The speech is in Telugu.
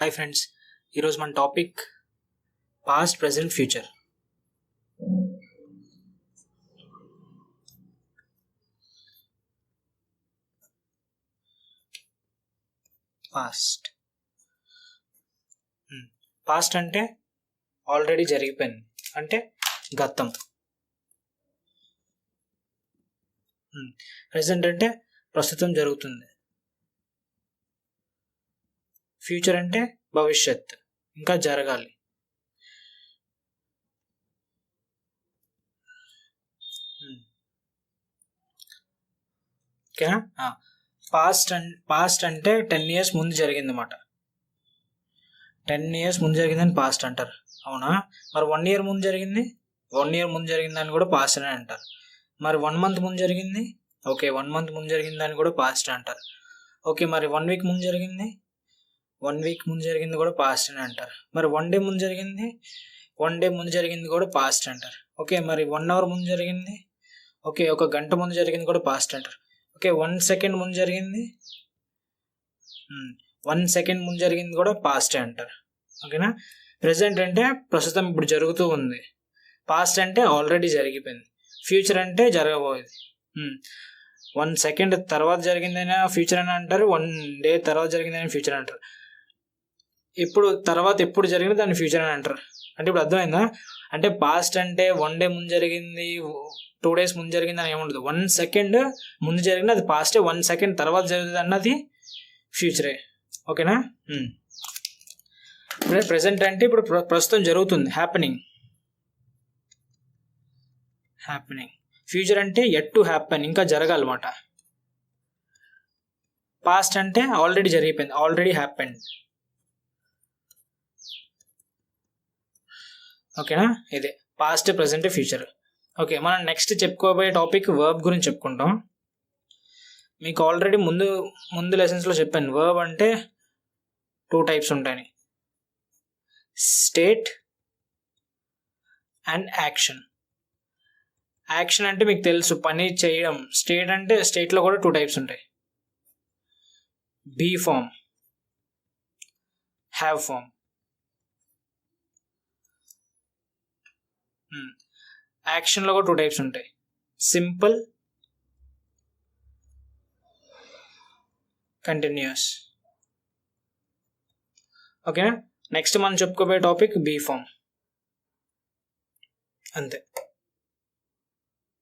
హాయ్ ఫ్రెండ్స్, ఈరోజు మన topic past, present, future. Past అంటే ఆల్రెడీ జరిగిపోయింది, అంటే గతం. ప్రెజెంట్ అంటే ప్రస్తుతం జరుగుతుంది. ఫ్యూచర్ అంటే భవిష్యత్, ఇంకా జరగాలి. ఓకేనా? పాస్ట్ అంటే 10 years ముందు జరిగింది అన్నమాట. 10 years ముందు జరిగిందని పాస్ట్ అంటారు, అవునా? మరి 1 year ముందు జరిగింది, 1 year ముందు జరిగిందని కూడా పాస్ట్ అని అంటారు. మరి 1 month ముందు జరిగింది, ఓకే, 1 month ముందు జరిగిందని కూడా పాస్ట్ అంటారు. ఓకే, మరి 1 week ముందు జరిగింది, 1 week ముందు జరిగింది కూడా పాస్ట్ అని అంటారు. మరి 1 day ముందు జరిగింది, 1 day ముందు జరిగింది కూడా పాస్ట్ అంటారు. ఓకే, మరి 1 hour ముందు జరిగింది, ఓకే, 1 గంట ముందు జరిగింది కూడా పాస్ట్ అంటారు. ఓకే, 1 second ముందు జరిగింది, 1 second ముందు జరిగింది కూడా పాస్ట్ అంటారు. ఓకేనా? ప్రెసెంట్ అంటే ప్రస్తుతం ఇప్పుడు జరుగుతూ ఉంది. పాస్ట్ అంటే ఆల్రెడీ జరిగిపోయింది. ఫ్యూచర్ అంటే జరగబోయేది. 1 second తర్వాత జరిగిందైనా ఫ్యూచర్ అని అంటారు, 1 day తర్వాత జరిగిందని ఫ్యూచర్ అంటారు. ఇప్పుడు తర్వాత ఎప్పుడు జరిగింది దాన్ని ఫ్యూచర్ అని అంటారు. అంటే ఇప్పుడు అర్థమైందా? అంటే పాస్ట్ అంటే 1 day ముందు జరిగింది, 2 days ముందు జరిగింది అని ఏముండదు. 1 second ముందు జరిగింది అది పాస్టే, 1 second తర్వాత జరుగుతుంది అన్నది ఫ్యూచరే. ఓకేనా? ఇప్పుడు ప్రెసెంట్ అంటే ఇప్పుడు ప్రస్తుతం జరుగుతుంది, హ్యాపెనింగ్. ఫ్యూచర్ అంటే యట్ టు హ్యాపెన్, ఇంకా జరగాలన్నమాట. పాస్ట్ అంటే ఆల్రెడీ జరిగిపోయింది, ఆల్రెడీ హ్యాపెన్. ఓకేనా? ఇదే పాస్ట్, ప్రెసెంట్, ఫ్యూచర్. ఓకే, మనం నెక్స్ట్ చెప్పుకోబోయే టాపిక్ వర్బ్ గురించి చెప్పుకుంటాం. మీకు ఆల్రెడీ ముందు లెసన్స్లో చెప్పాను, వర్బ్ అంటే 2 types ఉంటాయని, స్టేట్ అండ్ యాక్షన్. యాక్షన్ అంటే మీకు తెలుసు, పని చేయడం. స్టేట్ అంటే స్టేట్లో కూడా 2 types ఉంటాయి, బీ ఫామ్, హ్యావ్ ఫామ్. యాక్షన్లో కూడా 2 types ఉంటాయి, సింపుల్, కంటిన్యూస్. ఓకేనా? నెక్స్ట్ మనం చెప్పుకోబోయే టాపిక్ బీ ఫామ్. అంతే.